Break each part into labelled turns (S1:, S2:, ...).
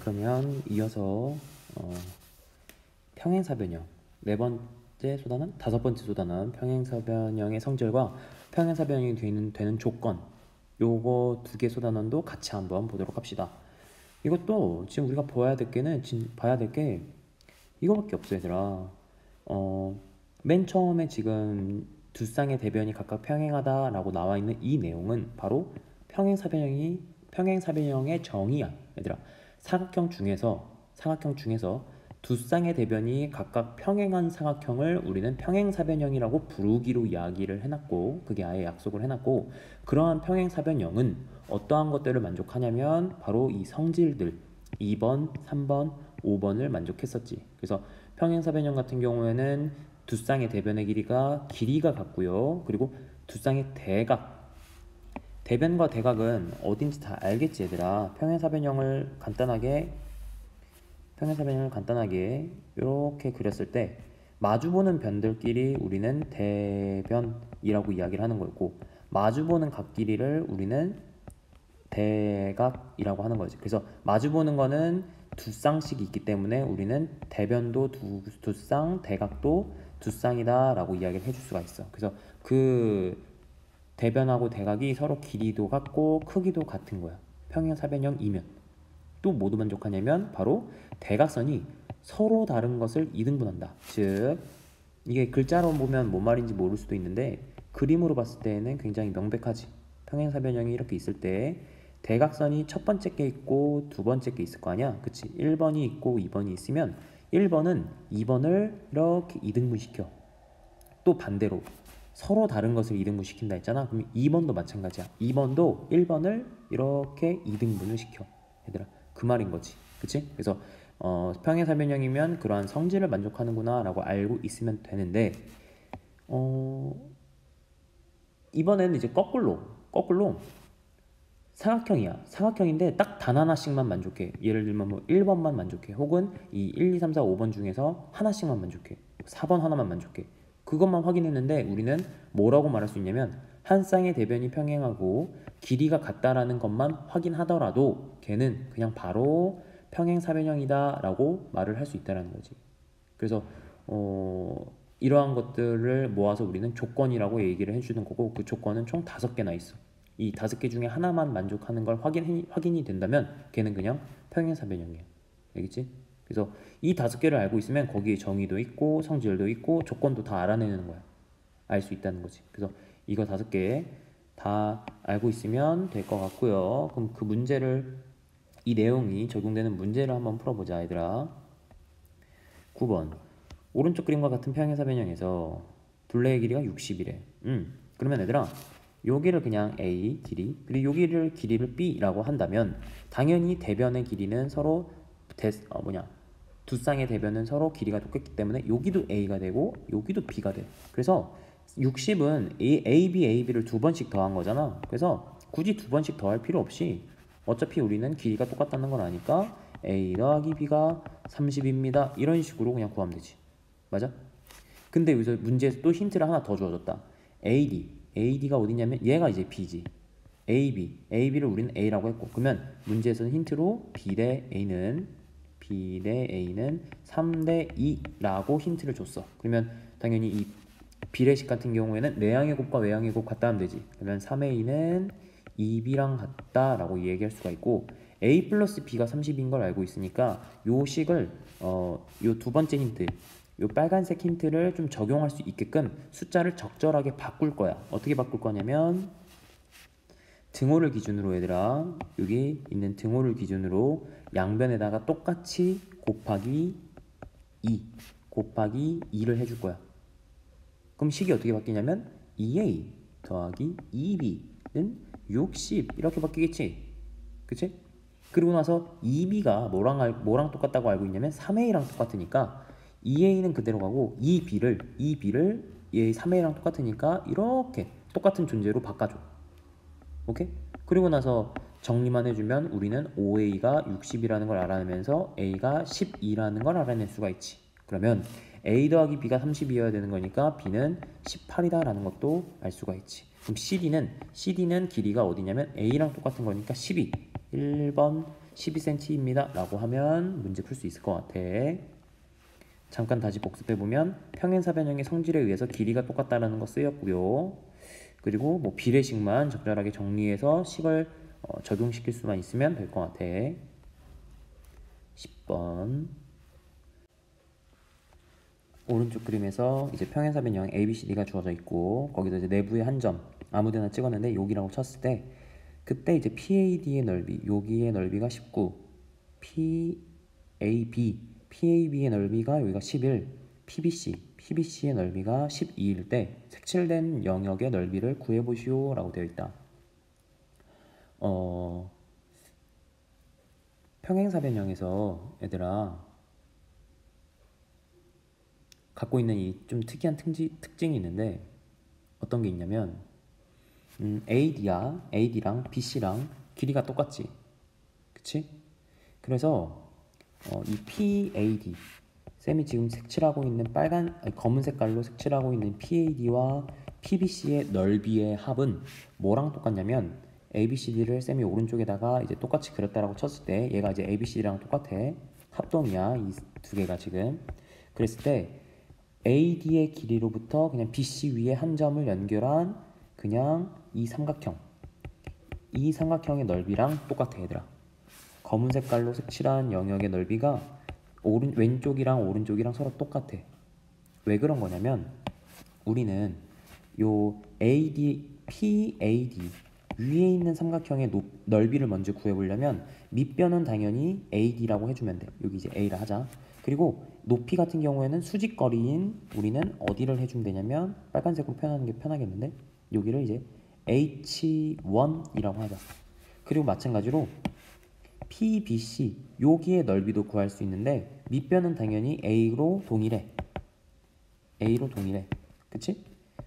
S1: 그러면 이어서 평행사변형 네 번째 소단원, 다섯 번째 소단원 평행사변형의 성질과 평행사변형이 되는 조건, 요거 두 개 소단원도 같이 한번 보도록 합시다. 이것도 지금 우리가 봐야 될 게 이거밖에 없어 얘들아. 맨 처음에 지금 두 쌍의 대변이 각각 평행하다라고 나와 있는 이 내용은 바로 평행사변형의 정의야 얘들아. 사각형 중에서 두 쌍의 대변이 각각 평행한 사각형을 우리는 평행사변형이라고 부르기로 이야기를 해놨고, 그게 아예 약속을 해놨고, 그러한 평행사변형은 어떠한 것들을 만족하냐면 바로 이 성질들 2번, 3번, 5번을 만족했었지. 그래서 평행사변형 같은 경우에는 두 쌍의 대변의 길이가 같고요. 그리고 두 쌍의 대변과 대각은 어딘지 다 알겠지 얘들아. 평행사변형을 간단하게 이렇게 그렸을 때 마주보는 변들끼리 우리는 대변이라고 이야기를 하는 거였고, 마주보는 각 길이를 우리는 대각이라고 하는 거지. 그래서 마주보는 거는 두 쌍씩 있기 때문에 우리는 대변도 두 쌍, 대각도 두 쌍이다 라고 이야기를 해줄 수가 있어. 그래서 그 대변하고 대각이 서로 길이도 같고 크기도 같은 거야. 평행사변형이면. 또 모두 만족하냐면 바로 대각선이 서로 다른 것을 이등분한다. 즉 이게 글자로 보면 뭔 말인지 모를 수도 있는데 그림으로 봤을 때는 굉장히 명백하지. 평행사변형이 이렇게 있을 때 대각선이 첫 번째 게 있고 두 번째 게 있을 거 아니야. 그치? 1번이 있고 2번이 있으면 1번은 2번을 이렇게 이등분시켜. 또 반대로 서로 다른 것을 이등분 시킨다 했잖아. 그럼 2번도 마찬가지야. 2번도 1번을 이렇게 이등분을 시켜. 얘들아, 그 말인 거지. 그치? 그래서 평행사변형이면 그러한 성질을 만족하는구나 라고 알고 있으면 되는데, 이번에는 이제 거꾸로 사각형인데 딱 단 하나씩만 만족해. 예를 들면 뭐 1번만 만족해. 혹은 이 1, 2, 3, 4, 5번 중에서 하나씩만 만족해. 4번 하나만 만족해. 그것만 확인했는데 우리는 뭐라고 말할 수 있냐면 한 쌍의 대변이 평행하고 길이가 같다라는 것만 확인하더라도 걔는 그냥 바로 평행사변형이다 라고 말을 할 수 있다는 거지. 그래서 이러한 것들을 모아서 우리는 조건이라고 얘기를 해주는 거고, 그 조건은 총 5개나 있어. 이 5개 중에 하나만 만족하는 걸 확인이 된다면 걔는 그냥 평행사변형이야. 알겠지? 그래서 이 5개를 알고 있으면 거기에 정의도 있고 성질도 있고 조건도 다 알아내는 거야. 알 수 있다는 거지. 그래서 이거 5개 다 알고 있으면 될 것 같고요. 그럼 그 문제를, 이 내용이 적용되는 문제를 한번 풀어보자 얘들아. 9번 오른쪽 그림과 같은 평행사변형에서 둘레의 길이가 60이래. 그러면 얘들아 여기를 그냥 A 길이, 그리고 여기를 길이를 B라고 한다면 당연히 대변의 길이는 서로 두 쌍의 대변은 서로 길이가 똑같기 때문에 여기도 A가 되고 여기도 B가 돼. 그래서 60은 AB를 두 번씩 더한 거잖아. 그래서 굳이 두 번씩 더할 필요 없이 어차피 우리는 길이가 똑같다는 걸 아니까 A 더하기 B가 30입니다. 이런 식으로 그냥 구하면 되지. 맞아? 근데 여기서 문제에서 또 힌트를 하나 더 주어졌다. AD가 어디냐면 얘가 이제 B지. AB를 우리는 A라고 했고, 그러면 문제에서는 힌트로 B 대 A는 3대 2라고 힌트를 줬어. 그러면 당연히 이 비례식 같은 경우에는 내항의 곱과 외항의 곱 같다 하면 되지. 그러면 3의 2는 2B랑 같다라고 얘기할 수가 있고, A 플러스 B가 30인 걸 알고 있으니까 요 식을 요 두 번째 힌트, 요 빨간색 힌트를 좀 적용할 수 있게끔 숫자를 적절하게 바꿀 거야. 어떻게 바꿀 거냐면 등호를 기준으로 얘들아, 여기 있는 등호를 기준으로 양변에다가 똑같이 곱하기 2를 해줄 거야. 그럼 식이 어떻게 바뀌냐면 2A 더하기 2B는 60 이렇게 바뀌겠지. 그치? 그리고 나서 2B가 뭐랑 똑같다고 알고 있냐면 3A랑 똑같으니까 2A는 그대로 가고 2B를 얘 3A랑 똑같으니까 이렇게 똑같은 존재로 바꿔줘. 오케이? 그리고 나서 정리만 해주면 우리는 5A가 60이라는 걸 알아내면서 A가 12라는 걸 알아낼 수가 있지. 그러면 A 더하기 B가 30이어야 되는 거니까 B는 18이다 라는 것도 알 수가 있지. 그럼 CD는 길이가 어디냐면 A랑 똑같은 거니까 12. 1번, 12cm입니다 라고 하면 문제 풀 수 있을 것 같아. 잠깐 다시 복습해보면 평행사변형의 성질에 의해서 길이가 똑같다는 거 쓰였고요. 그리고 뭐 비례식만 적절하게 정리해서 식을 적용시킬 수만 있으면 될 것 같아. 10번 오른쪽 그림에서 이제 평행사변형 ABCD가 주어져 있고 거기서 이제 내부에 한 점 아무데나 찍었는데 여기라고 쳤을 때 그때 이제 PAD의 넓이 여기의 넓이가 19, PAB의 넓이가 여기가 11, PBC의 넓이가 12일 때 색칠된 영역의 넓이를 구해보시오 라고 되어 있다. 평행사변형에서 얘들아 갖고 있는 이 좀 특이한 특징이 있는데 어떤 게 있냐면 AD랑 BC랑 길이가 똑같지, 그치? 그래서 이 PAD 쌤이 지금 색칠하고 있는 검은 색깔로 색칠하고 있는 PAD와 PBC의 넓이의 합은 뭐랑 똑같냐면 ABCD를 쌤이 오른쪽에다가 이제 똑같이 그렸다라고 쳤을 때 얘가 이제 ABCD랑 똑같아. 합동이야 이 두 개가 지금. 그랬을 때 AD의 길이로부터 그냥 BC 위에 한 점을 연결한 그냥 이 삼각형의 넓이랑 똑같아 얘들아. 검은 색깔로 색칠한 영역의 넓이가 왼쪽이랑 오른쪽이랑 서로 똑같아. 왜 그런 거냐면 우리는 요 PAD 위에 있는 삼각형의 넓이를 먼저 구해보려면 밑변은 당연히 AD라고 해주면 돼. 여기 이제 A라 하자. 그리고 높이 같은 경우에는 수직거리인 우리는 어디를 해주면 되냐면 빨간색으로 표현하는 게 편하겠는데 여기를 이제 H1이라고 하자. 그리고 마찬가지로 PBC 여기의 넓이도 구할 수 있는데 밑변은 당연히 A로 동일해. 그치?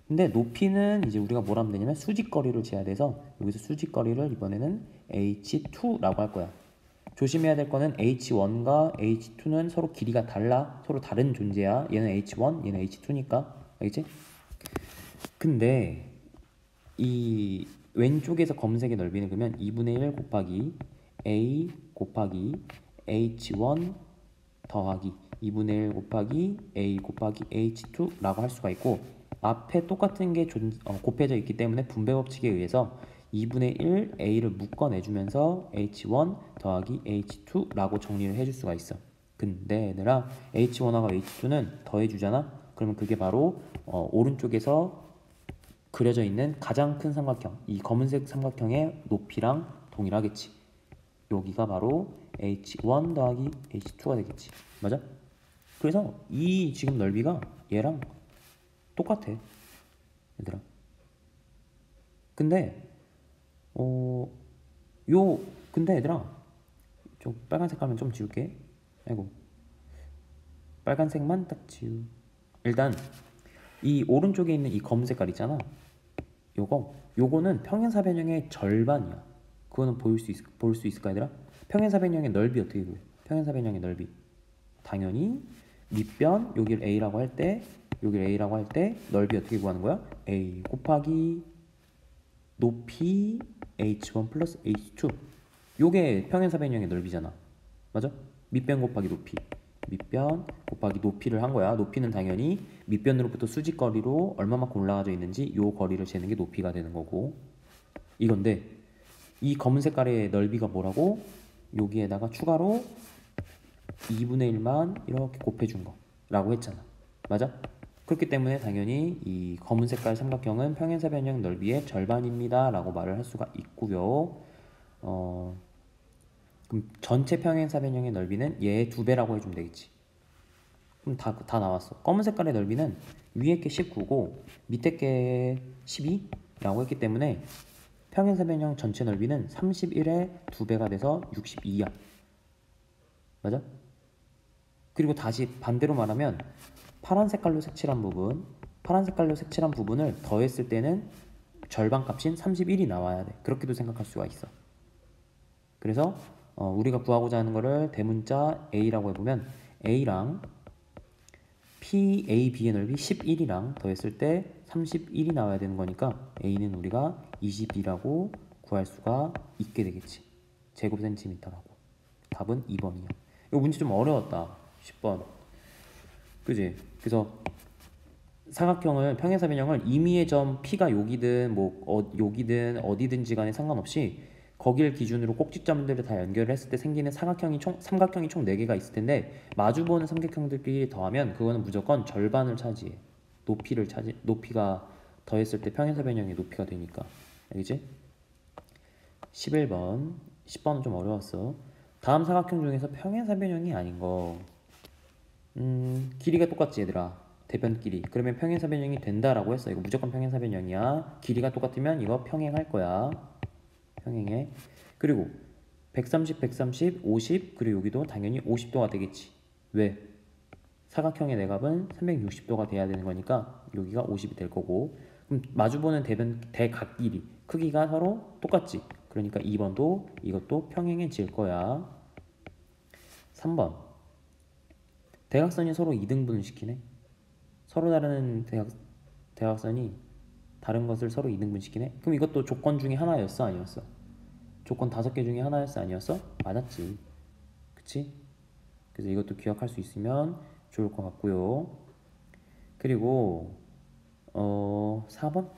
S1: 근데 높이는 이제 우리가 뭘 하면 되냐면 수직거리를 재야 돼서 여기서 수직거리를 이번에는 H2라고 할 거야. 조심해야 될 거는 H1과 H2는 서로 길이가 달라. 서로 다른 존재야. 얘는 H1, 얘는 H2니까. 알겠지? 근데 이 왼쪽에서 검은색의 넓이는 그러면 2분의 1 곱하기 A 곱하기 H1 더하기 2분의 1 곱하기 A 곱하기 H2라고 할 수가 있고 앞에 똑같은 게 곱해져 있기 때문에 분배 법칙에 의해서 2분의 1 A를 묶어내주면서 H1 더하기 H2라고 정리를 해줄 수가 있어. 근데 얘들아 H1하고 H2는 더해주잖아? 그러면 그게 바로 오른쪽에서 그려져 있는 가장 큰 삼각형 이 검은색 삼각형의 높이랑 동일하겠지. 여기가 바로 H1 더하기 H2가 되겠지. 맞아? 그래서 이 지금 넓이가 얘랑 똑같아 얘들아. 근데 근데 얘들아 좀 빨간 색깔만 좀 지울게. 아이고 빨간색만 딱 일단 이 오른쪽에 있는 이 검은 색깔 있잖아. 요거는 평행사변형의 절반이야. 그거는 볼 수 있을까 얘들아? 평행사변형의 넓이 어떻게 구해? 평행사변형의 넓이 당연히 밑변 여기를 A라고 할 때 넓이 어떻게 구하는 거야? A 곱하기 높이 H1 플러스 H2 요게 평행사변형의 넓이잖아. 맞아? 밑변 곱하기 높이 밑변 곱하기 높이를 한 거야. 높이는 당연히 밑변으로부터 수직거리로 얼마만큼 올라가져 있는지 요 거리를 재는 게 높이가 되는 거고 이건데 이 검은 색깔의 넓이가 뭐라고? 여기에다가 추가로 2분의 1만 이렇게 곱해준 거라고 했잖아. 맞아? 그렇기 때문에 당연히 이 검은 색깔 삼각형은 평행사변형 넓이의 절반입니다 라고 말을 할 수가 있고요. 그럼 전체 평행사변형의 넓이는 얘의 2배라고 해주면 되겠지. 그럼 다 나왔어. 검은 색깔의 넓이는 위에 게 19고 밑에 게 12라고 했기 때문에 평행사변형 전체 넓이는 31의 2배가 돼서 62야. 맞아? 그리고 다시 반대로 말하면 파란 색깔로 색칠한 부분을 더했을 때는 절반 값인 31이 나와야 돼. 그렇게도 생각할 수가 있어. 그래서 우리가 구하고자 하는 거를 대문자 A라고 해보면 A랑 PAB의 넓이 11이랑 더했을 때 31이 나와야 되는 거니까 A는 우리가 22라고 구할 수가 있게 되겠지. 제곱센티미터라고. 답은 2번이야. 이거 문제 좀 어려웠다. 10번. 그지? 그래서 사각형을 평행사변형을 임의의 점 P가 여기든 여기든 어디든지 간에 상관없이 거기를 기준으로 꼭지점들을 다 연결을 했을 때 생기는 삼각형이 총 4개가 있을 텐데 마주보는 삼각형들끼리 더하면 그거는 무조건 절반을 차지해. 높이가 더했을 때 평행사변형의 높이가 되니까. 알겠지? 11번. 10번은 좀 어려웠어. 다음 사각형 중에서 평행사변형이 아닌 거. 길이가 똑같지 얘들아. 대변 길이. 그러면 평행사변형이 된다라고 했어. 이거 무조건 평행사변형이야. 길이가 똑같으면 이거 평행할 거야. 평행해. 그리고 130, 130, 50 그리고 여기도 당연히 50도가 되겠지. 왜? 사각형의 내각은 360도가 돼야 되는 거니까 여기가 50이 될 거고, 그럼 마주보는 대각 길이 크기가 서로 똑같지. 그러니까 2번도 이것도 평행해질 거야. 3번. 대각선이 서로 이등분을 시키네. 서로 다른 대각선이 다른 것을 서로 이등분 시키네. 그럼 이것도 조건 중에 하나였어 아니었어? 조건 5개 중에 하나였어 아니었어? 맞았지. 그치? 그래서 이것도 기억할 수 있으면 좋을 것 같고요. 그리고 4번?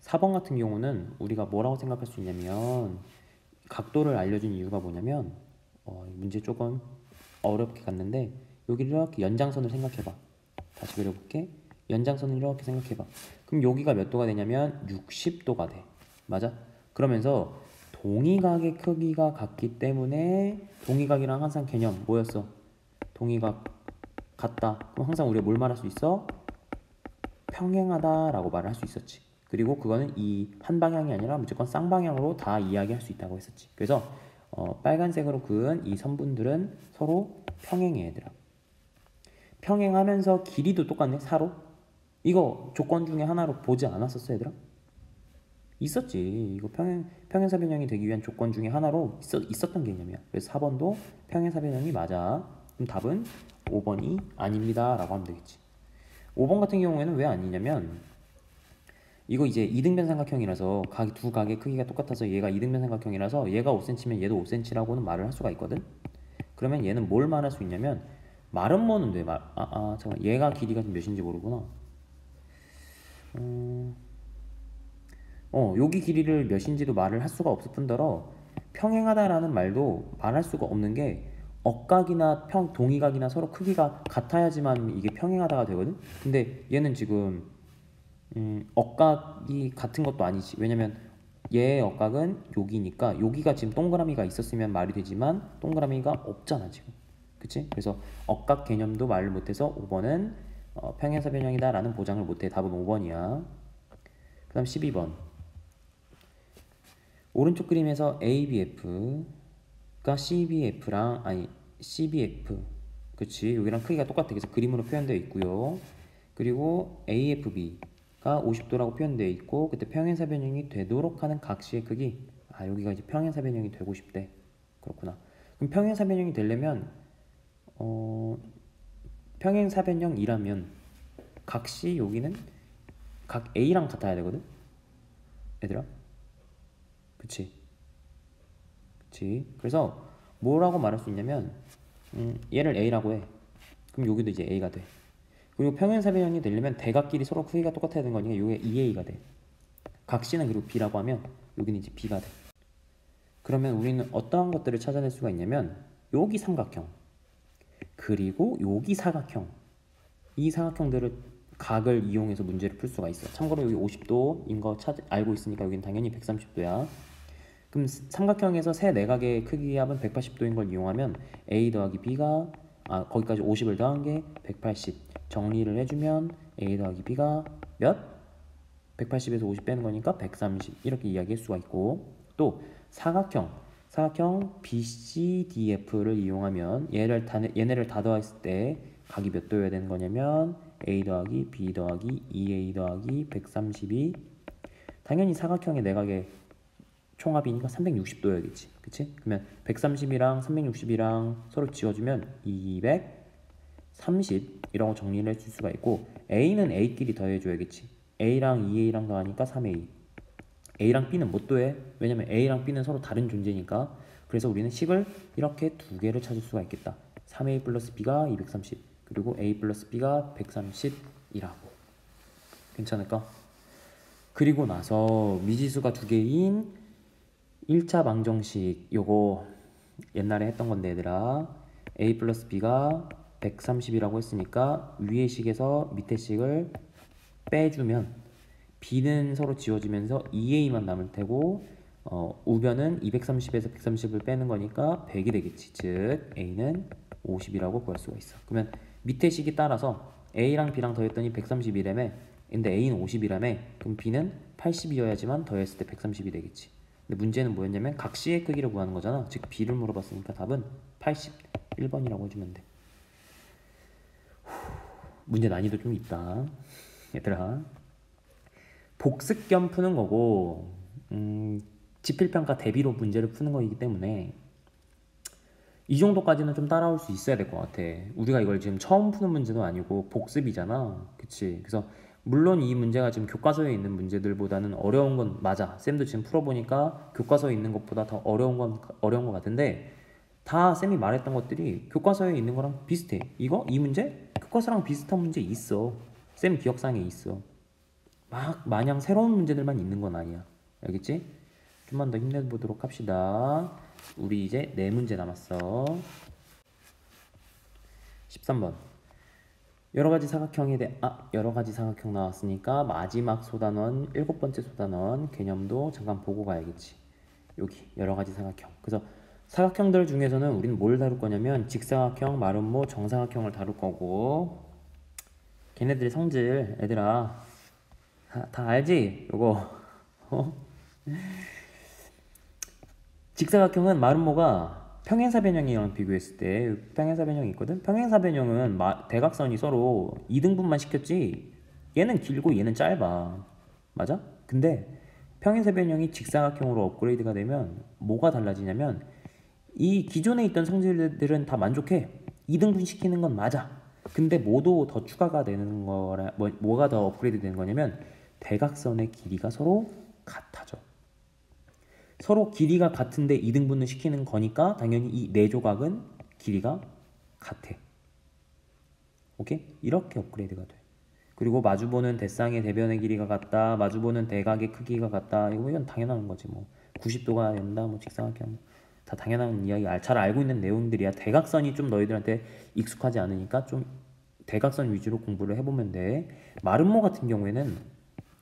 S1: 4번 같은 경우는 우리가 뭐라고 생각할 수 있냐면, 각도를 알려준 이유가 뭐냐면 문제 조금 어렵게 갔는데 여기를 이렇게 연장선을 생각해봐. 다시 그려볼게. 연장선을 이렇게 생각해봐. 그럼 여기가 몇 도가 되냐면 60도가 돼. 맞아? 그러면서 동의각의 크기가 같기 때문에 동의각이랑 항상 개념 뭐였어? 동의각 같다. 그럼 항상 우리가 뭘 말할 수 있어? 평행하다라고 말을 할 수 있었지. 그리고 그거는 이 한 방향이 아니라 무조건 쌍방향으로 다 이야기할 수 있다고 했었지. 그래서 빨간색으로 그은 이 선분들은 서로 평행해 얘들아. 평행하면서 길이도 똑같네. 4로. 이거 조건 중에 하나로 보지 않았었어 얘들아? 있었지. 이거 평행사변형이 되기 위한 조건 중에 하나로 있었던 개념이야. 그래서 4번도 평행사변형이 맞아. 그럼 답은 5번이 아닙니다 라고 하면 되겠지. 5번 같은 경우에는 왜 아니냐면, 이거 이제 이등변 삼각형이라서 두 각의 크기가 똑같아서 얘가 이등변 삼각형이라서 얘가 5cm면 얘도 5cm라고는 말을 할 수가 있거든. 그러면 얘는 뭘 말할 수 있냐면, 말은 뭐는 돼. 잠깐, 얘가 길이가 몇인지 모르구나. 여기 길이를 몇인지도 말을 할 수가 없을 뿐더러 평행하다라는 말도 말할 수가 없는 게, 억각이나 동의각이나 서로 크기가 같아야지만 이게 평행하다가 되거든. 근데 얘는 지금 억각이 같은 것도 아니지. 왜냐면 얘의 억각은 여기니까 여기가 지금 동그라미가 있었으면 말이 되지만 동그라미가 없잖아 지금. 그치? 그래서 억각 개념도 말을 못해서 5번은 평행사변형이다 라는 보장을 못해. 답은 5번이야. 그 다음 12번. 오른쪽 그림에서 ABF가 CBF, 그치? 여기랑 크기가 똑같아. 그래서 그림으로 표현되어 있고요. 그리고 AFB가 50도라고 표현되어 있고, 그때 평행사변형이 되도록 하는 각시의 크기. 여기가 이제 평행사변형이 되고 싶대. 그렇구나. 그럼 평행사변형이 되려면 평행사변형이라면 각시 여기는 각 A랑 같아야 되거든? 얘들아? 그치? 그래서 뭐라고 말할 수 있냐면, 얘를 A라고 해. 그럼 여기도 이제 A가 돼. 그리고 평행사변형이 되려면 대각끼리 서로 크기가 똑같아야 되는 거니까 이게 2A가 돼. 각시는 그리고 B라고 하면 여기는 이제 B가 돼. 그러면 우리는 어떠한 것들을 찾아낼 수가 있냐면, 여기 삼각형 그리고 여기 사각형, 이 사각형들을 각을 이용해서 문제를 풀 수가 있어. 참고로 여기 50도인 거 알고 있으니까 여기는 당연히 130도야. 그럼 삼각형에서 세 내각의 크기의 합은 180도인 걸 이용하면 A 더하기 B가 거기까지 50을 더한 게 180. 정리를 해주면 A 더하기 B가 몇? 180에서 50 빼는 거니까 130. 이렇게 이야기할 수가 있고, 또 사각형 BCDF를 이용하면 얘네를 다 더했을 때 각이 몇 도여야 되는 거냐면 A 더하기 B 더하기 2A 더하기 132. 당연히 사각형의 내각의 총합이니까 360도여야겠지. 그치? 그러면 130이랑 360이랑 서로 지워주면 230 이라고 정리를 해줄 수가 있고, A는 A끼리 더해줘야겠지. A랑 2A랑 더하니까 3A. A랑 B는 못 더해. 왜냐면 A랑 B는 서로 다른 존재니까. 그래서 우리는 식을 이렇게 두 개를 찾을 수가 있겠다. 3a 플러스 b가 230 그리고 a 플러스 b가 130이라고. 괜찮을까? 그리고 나서 미지수가 두 개인 1차 방정식, 요거 옛날에 했던 건데 얘들아, a 플러스 b가 130이라고 했으니까 위의 식에서 밑의 식을 빼주면 b는 서로 지워지면서 2a만 남을 테고 우변은 230에서 130을 빼는 거니까 100이 되겠지. 즉 a는 50이라고 구할 수가 있어. 그러면 밑의 식이 따라서 a랑 b랑 더했더니 130이라며, 근데 a는 50이라며, 그럼 b는 80이어야지만 더했을 때 130이 되겠지. 근데 문제는 뭐였냐면 각시의 크기를 구하는 거잖아. 즉 b를 물어봤으니까 답은 81번이라고 해주면 돼. 문제 난이도 좀 있다 얘들아. 복습 겸 푸는 거고 지필평가 대비로 문제를 푸는 거이기 때문에 이 정도까지는 좀 따라올 수 있어야 될 것 같아. 우리가 이걸 지금 처음 푸는 문제도 아니고 복습이잖아. 그치? 그래서 물론 이 문제가 지금 교과서에 있는 문제들보다는 어려운 건 맞아. 쌤도 지금 풀어보니까 교과서에 있는 것보다 더 어려운 것 같은데, 다 쌤이 말했던 것들이 교과서에 있는 거랑 비슷해. 이 문제? 교과서랑 비슷한 문제 있어. 쌤 기억상에 있어. 막 마냥 새로운 문제들만 있는 건 아니야. 알겠지? 좀만 더 힘내보도록 합시다. 우리 이제 4문제 남았어. 13번. 여러가지 사각형 나왔으니까 마지막 소단원, 7번째 소단원 개념도 잠깐 보고 가야겠지. 여기 여러가지 사각형. 그래서 사각형들 중에서는 우리는 뭘 다룰 거냐면 직사각형, 마름모, 정사각형을 다룰 거고, 걔네들의 성질 얘들아 다 알지? 요거 직사각형은 마름모가 평행사변형이랑 비교했을 때 평행사변형이 있거든? 평행사변형은 대각선이 서로 2등분만 시켰지 얘는 길고 얘는 짧아. 맞아? 근데 평행사변형이 직사각형으로 업그레이드가 되면 뭐가 달라지냐면 이 기존에 있던 성질들은 다 만족해. 2등분 시키는 건 맞아. 근데 뭐도 더 추가가 되는 거라, 뭐가 더 업그레이드 되는 거냐면 대각선의 길이가 서로 같아져. 서로 길이가 같은데 2등분을 시키는 거니까 당연히 이 네 조각은 길이가 같아. 오케이? 이렇게 업그레이드가 돼. 그리고 마주보는 대쌍의 대변의 길이가 같다, 마주보는 대각의 크기가 같다. 이건 당연한 거지. 뭐 90도가 된다, 뭐 직사각형, 다 당연한 이야기, 잘 알고 있는 내용들이야. 대각선이 좀 너희들한테 익숙하지 않으니까 좀 대각선 위주로 공부를 해보면 돼. 마름모 같은 경우에는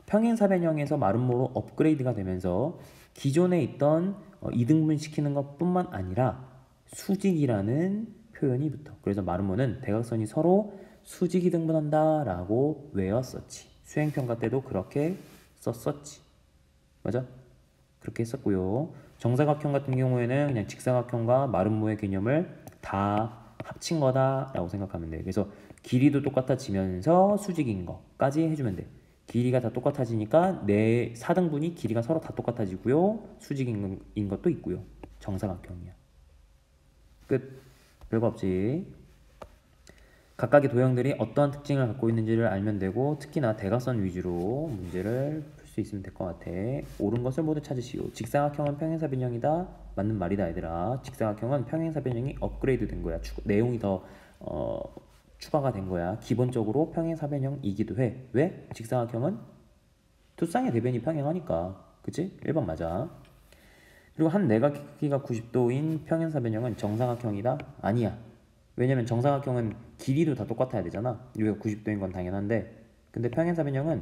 S1: 평행사변형에서 마름모로 업그레이드가 되면서 기존에 있던 2등분 시키는 것뿐만 아니라 수직이라는 표현이 붙어. 그래서 마름모는 대각선이 서로 수직이 등분한다 라고 외웠었지. 수행평가 때도 그렇게 썼었지. 맞아? 그렇게 했었고요. 정사각형 같은 경우에는 그냥 직사각형과 마름모의 개념을 다 합친 거다 라고 생각하면 돼. 그래서 길이도 똑같아지면서 수직인 거까지 해주면 돼. 길이가 다 똑같아지니까 내 4등분이 길이가 서로 다 똑같아지고요. 수직인 것도 있고요. 정사각형이야. 끝. 별거 없지. 각각의 도형들이 어떠한 특징을 갖고 있는지를 알면 되고, 특히나 대각선 위주로 문제를 풀 수 있으면 될 것 같아. 옳은 것을 모두 찾으시오. 직사각형은 평행사변형이다. 맞는 말이다 얘들아. 직사각형은 평행사변형이 업그레이드 된 거야. 내용이 더 추가가 된 거야. 기본적으로 평행사변형이기도 해. 왜? 직사각형은 두 쌍의 대변이 평행하니까. 그치? 1번 맞아. 그리고 한 내각의 크기가 90도인 평행사변형은 정사각형이다? 아니야. 왜냐면 정사각형은 길이도 다 똑같아야 되잖아. 여기가 90도인 건 당연한데, 근데 평행사변형은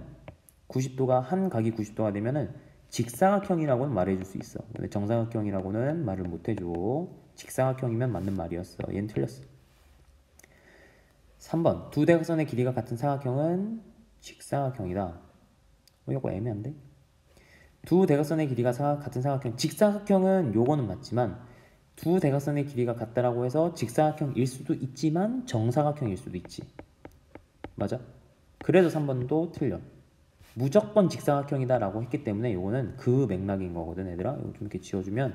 S1: 90도가 한 각이 90도가 되면은 직사각형이라고는 말해줄 수 있어. 근데 정사각형이라고는 말을 못해줘. 직사각형이면 맞는 말이었어. 얘는 틀렸어. 3번. 두 대각선의 길이가 같은 사각형은 직사각형이다. 이거 애매한데? 두 대각선의 길이가 같은 사각형, 직사각형은 요거는 맞지만 두 대각선의 길이가 같다라고 해서 직사각형일 수도 있지만 정사각형일 수도 있지. 맞아? 그래서 3번도 틀려. 무조건 직사각형이다 라고 했기 때문에 요거는 그 맥락인 거거든 얘들아. 이거 좀 이렇게 지워주면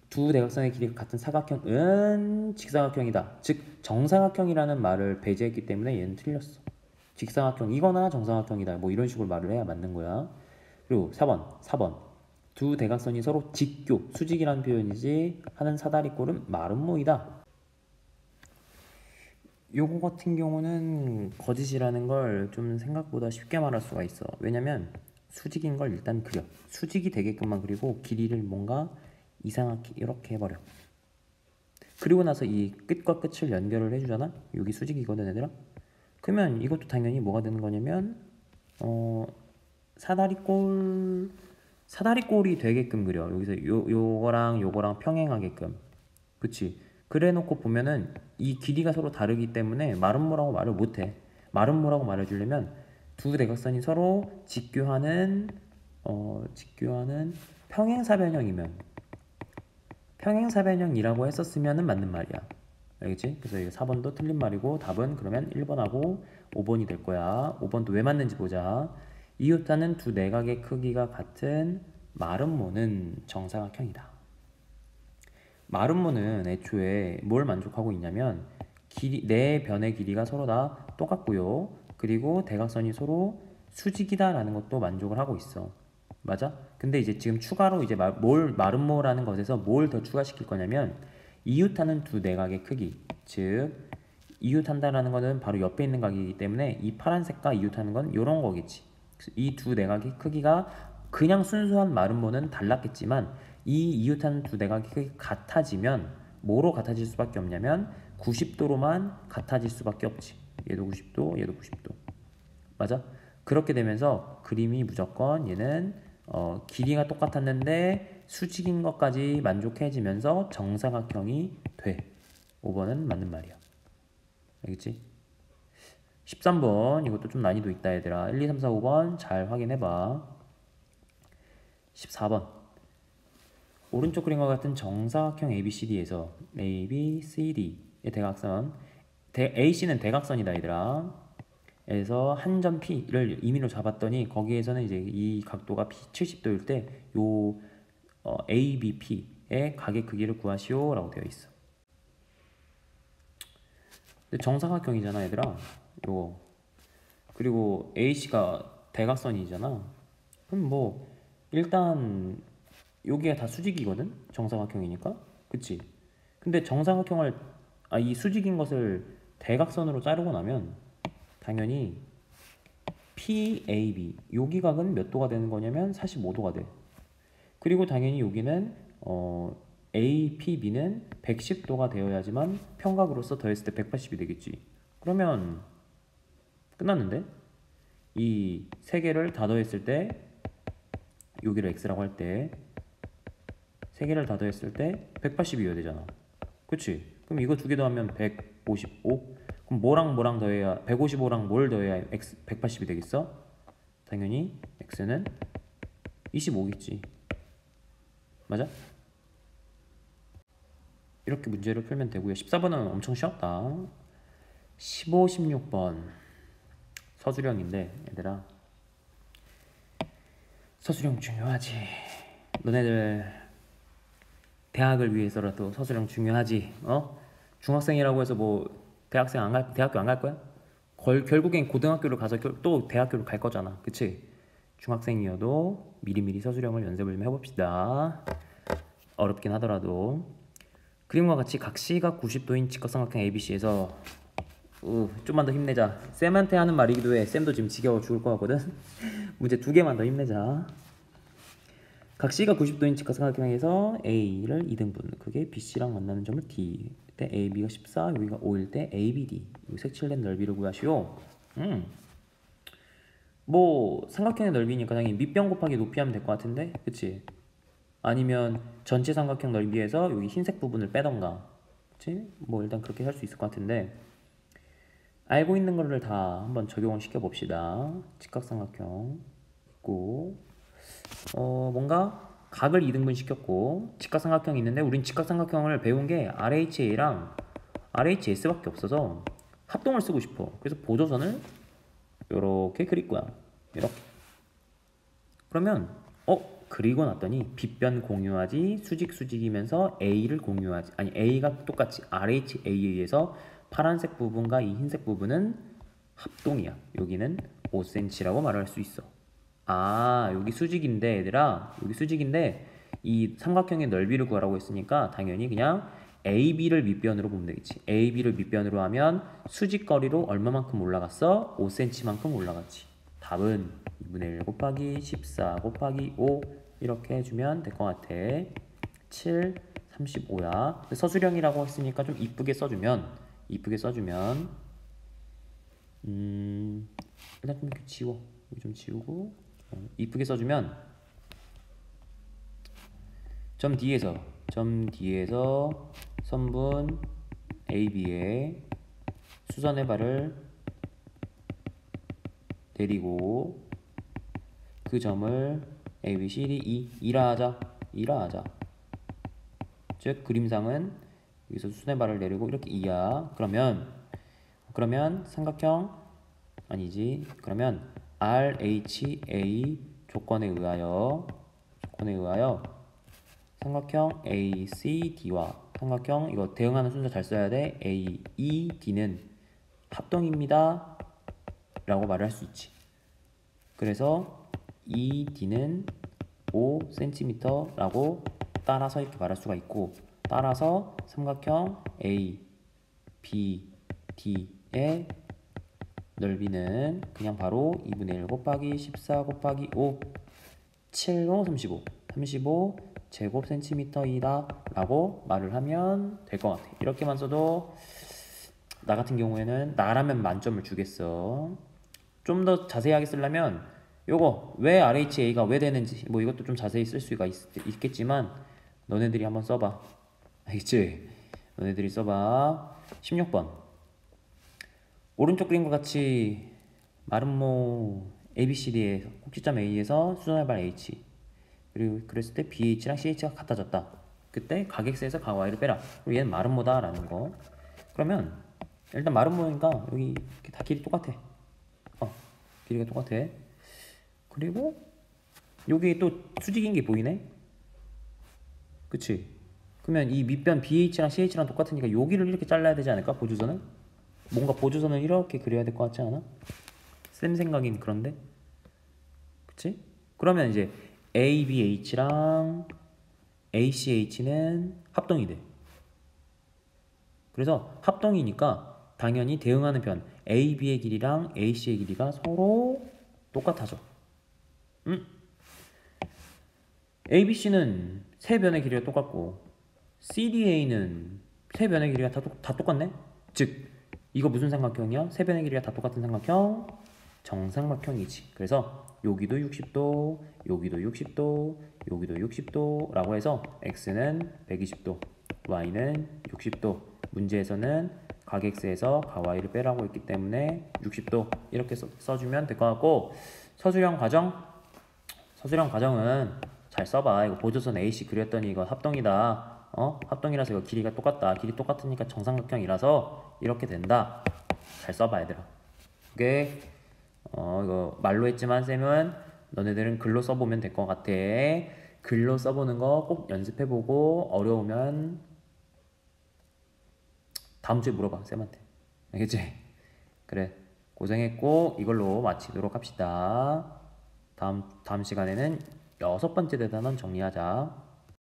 S1: 두 대각선의 길이가 같은 사각형은 직사각형이다. 즉 정사각형이라는 말을 배제했기 때문에 얘는 틀렸어. 직사각형이거나 정사각형이다. 뭐 이런 식으로 말을 해야 맞는 거야. 그리고 4번. 두 대각선이 서로 직교, 수직이라는 표현이지 하는 사다리꼴은 마름모이다. 요거 같은 경우는 거짓이라는 걸 좀 생각보다 쉽게 말할 수가 있어. 왜냐면 수직인 걸 일단 그려. 수직이 되게끔만 그리고 길이를 뭔가 이상하게 이렇게 해버려. 그리고 나서 이 끝과 끝을 연결을 해주잖아. 여기 수직이거든 얘들아. 그러면 이것도 당연히 뭐가 되는 거냐면 사다리꼴이 되게끔 그려. 여기서 요거랑 요거랑 평행하게끔. 그치? 그래 놓고 보면은 이 길이가 서로 다르기 때문에 마름모라고 말을 못해. 마름모라고 말해주려면 두 대각선이 서로 직교하는 평행사변형이면 평행사변형이라고 했었으면은 맞는 말이야. 알겠지? 그래서 이거 4번도 틀린 말이고 답은 그러면 1번하고 5번이 될 거야. 5번도 왜 맞는지 보자. 이웃하는 두 내각의 크기가 같은 마름모는 정사각형이다. 마름모는 애초에 뭘 만족하고 있냐면 네 변의 길이가 서로 다 똑같고요. 그리고 대각선이 서로 수직이다라는 것도 만족을 하고 있어. 맞아? 근데 이제 지금 추가로 이제 마름모라는 것에서 뭘 더 추가시킬 거냐면 이웃하는 두 내각의 크기, 즉 이웃한다라는 것은 바로 옆에 있는 각이기 때문에 이 파란색과 이웃하는 건 이런 거겠지. 이 두 내각의 크기가 그냥 순수한 마름모는 달랐겠지만 이 이웃하는 두 내각의 크기가 같아지면 뭐로 같아질 수밖에 없냐면 90도로만 같아질 수밖에 없지. 얘도 90도, 얘도 90도. 맞아? 그렇게 되면서 그림이 무조건 얘는 길이가 똑같았는데 수직인 것까지 만족해지면서 정사각형이 돼. 5번은 맞는 말이야. 알겠지? 13번 이것도 좀 난이도 있다 얘들아. 1, 2, 3, 4, 5번 잘 확인해봐. 14번 오른쪽 그림과 같은 정사각형 ABCD에서 ABCD의 대각선 AC는 대각선이다 얘들아. 에서 한 점 P를 임의로 잡았더니 거기에서는 이제 이 각도가 P 70도일 때 요 ABP의 각의 크기를 구하시오 라고 되어 있어. 근데 정사각형이잖아 얘들아. 요거 그리고 AC가 대각선이잖아. 그럼 뭐 일단 여기가 다 수직이거든. 정사각형이니까. 그치? 근데 정사각형을 이 수직인 것을 대각선으로 자르고 나면 당연히 PAB 여기 각은 몇 도가 되는 거냐면 45도가 돼. 그리고 당연히 여기는 APB는 110도가 되어야지만 평각으로서 더했을 때 180이 되겠지. 그러면 끝났는데? 이 세 개를 다 더했을 때 여기를 X라고 할 때 세 개를 다 더했을 때 180이어야 되잖아. 그치? 그럼 이거 두 개 더하면 155. 그럼 뭐랑 더해야 155랑 뭘 더해야 X 180이 되겠어? 당연히 X는 25겠지. 맞아? 이렇게 문제를 풀면 되고요. 14번은 엄청 쉬웠다. 15, 16번 서술형인데 얘들아 서술형 중요하지. 너네들 대학을 위해서라도 서술형 중요하지. 중학생이라고 해서 뭐 대학교 안 갈 거야? 결국엔 고등학교를 가서 또 대학교를 갈 거잖아. 그치? 중학생이어도 미리미리 서술형을 연습을 좀 해봅시다. 어렵긴 하더라도. 그림과 같이 각시각 90도인 직각삼각형 ABC에서 좀만 더 힘내자. 쌤한테 하는 말이기도 해. 쌤도 지금 지겨워 죽을 것 같거든. 문제 2개만 더 힘내자. 각시각 90도인 직각삼각형에서 A를 2등분, 그게 BC랑 만나는 점을 D 때 AB가 14, 여기가 5일 때 ABD, 색칠된 넓이를 구하시오. 뭐 삼각형의 넓이니까 당연히 밑변 곱하기 높이 하면 될 것 같은데, 그치? 아니면 전체 삼각형 넓이에서 여기 흰색 부분을 빼던가, 그치? 뭐 일단 그렇게 할 수 있을 것 같은데, 알고 있는 거를 다 한번 적용을 시켜봅시다. 직각삼각형 있고, 뭔가 각을 2등분 시켰고 직각삼각형이 있는데 우린 직각삼각형을 배운 게 RHA랑 RHS밖에 없어서 합동을 쓰고 싶어. 그래서 보조선을 이렇게 그릴 거야. 이렇게. 그러면 그리고 났더니 빗변 공유하지 수직이면서 A를 공유하지, 아니 A가 똑같이 RHA에 의해서 파란색 부분과 이 흰색 부분은 합동이야. 여기는 5cm라고 말할 수 있어. 아, 여기 수직인데 얘들아, 여기 수직인데 이 삼각형의 넓이를 구하라고 했으니까 당연히 그냥 AB를 밑변으로 보면 되겠지. AB를 밑변으로 하면 수직거리로 얼마만큼 올라갔어? 5cm만큼 올라갔지. 답은 2분의 1 곱하기 14 곱하기 5 이렇게 해주면 될 것 같아. 7, 35야. 서술형이라고 했으니까 좀 이쁘게 써주면 일단 좀 이렇게 지워. 여기 좀 지우고 이쁘게 써주면 점 D에서 선분 AB에 수선의 발을 내리고 그 점을 A, B, C, D, E라 하자. 즉 그림상은 여기서 수선의 발을 내리고 이렇게 E야. 그러면 삼각형 아니지. 그러면 RHA 조건에 의하여 삼각형 ACD와 삼각형 이거 대응하는 순서 잘 써야 돼. AED는 합동입니다 라고 말을 할 수 있지. 그래서 ED는 5cm 라고 따라서 이렇게 말할 수가 있고, 따라서 삼각형 ABD의 넓이는 그냥 바로 2분의 1 곱하기 14 곱하기 5 7로 35 제곱센티미터이다 라고 말을 하면 될 것 같아. 이렇게만 써도 나 같은 경우에는 나라면 만점을 주겠어. 좀 더 자세하게 쓰려면 요거 왜 RHA가 왜 되는지 뭐 이것도 좀 자세히 쓸 수가 있겠지만 너네들이 한번 써봐. 알겠지? 너네들이 써봐. 16번 오른쪽 그림과 같이 마름모 ABCD의 꼭지점 A에서 수선의 발 H 그리고 그랬을 때 BH랑 CH가 같아졌다. 그때 가격세에서 가와이를 빼라. 그리고 얘는 마름모다 라는 거. 그러면 일단 마름모니까 여기 다 길이 똑같아. 길이가 똑같아. 그리고 여기 또 수직인 게 보이네. 그치? 그러면 이 밑변 BH랑 CH랑 똑같으니까 여기를 이렇게 잘라야 되지 않을까? 보조선을? 뭔가 보조선을 이렇게 그려야 될 것 같지 않아? 쌤 생각인 그런데? 그치? 그러면 이제 ABH랑 ACH는 합동이 돼. 그래서 합동이니까 당연히 대응하는 편 AB의 길이랑 AC의 길이가 서로 똑같아져. ABC는 세 변의 길이가 똑같고 CDA는 세 변의 길이가 다 똑같네? 즉 이거 무슨 삼각형이야? 세 변의 길이가 다 똑같은 삼각형 정삼각형이지. 그래서 여기도 60도, 여기도 60도, 여기도 60도 라고 해서 X는 120도, Y는 60도. 문제에서는 가격세에서 가와이를 빼라고 했기 때문에 60도 이렇게 써주면 될 것 같고, 서술형 과정은 잘 써봐. 이거 보조선 AC 그렸더니 이거 합동이다. 합동이라서 이거 길이가 똑같다. 길이 똑같으니까 정삼각형이라서 이렇게 된다. 잘 써봐 얘들아. 오케이. 이거 말로 했지만 쌤은 너네들은 글로 써보면 될 것 같아. 글로 써보는 거 꼭 연습해보고 어려우면 다음 주에 물어봐 쌤한테. 알겠지? 그래, 고생했고 이걸로 마치도록 합시다. 다음 시간에는 6번째 대단원 정리하자.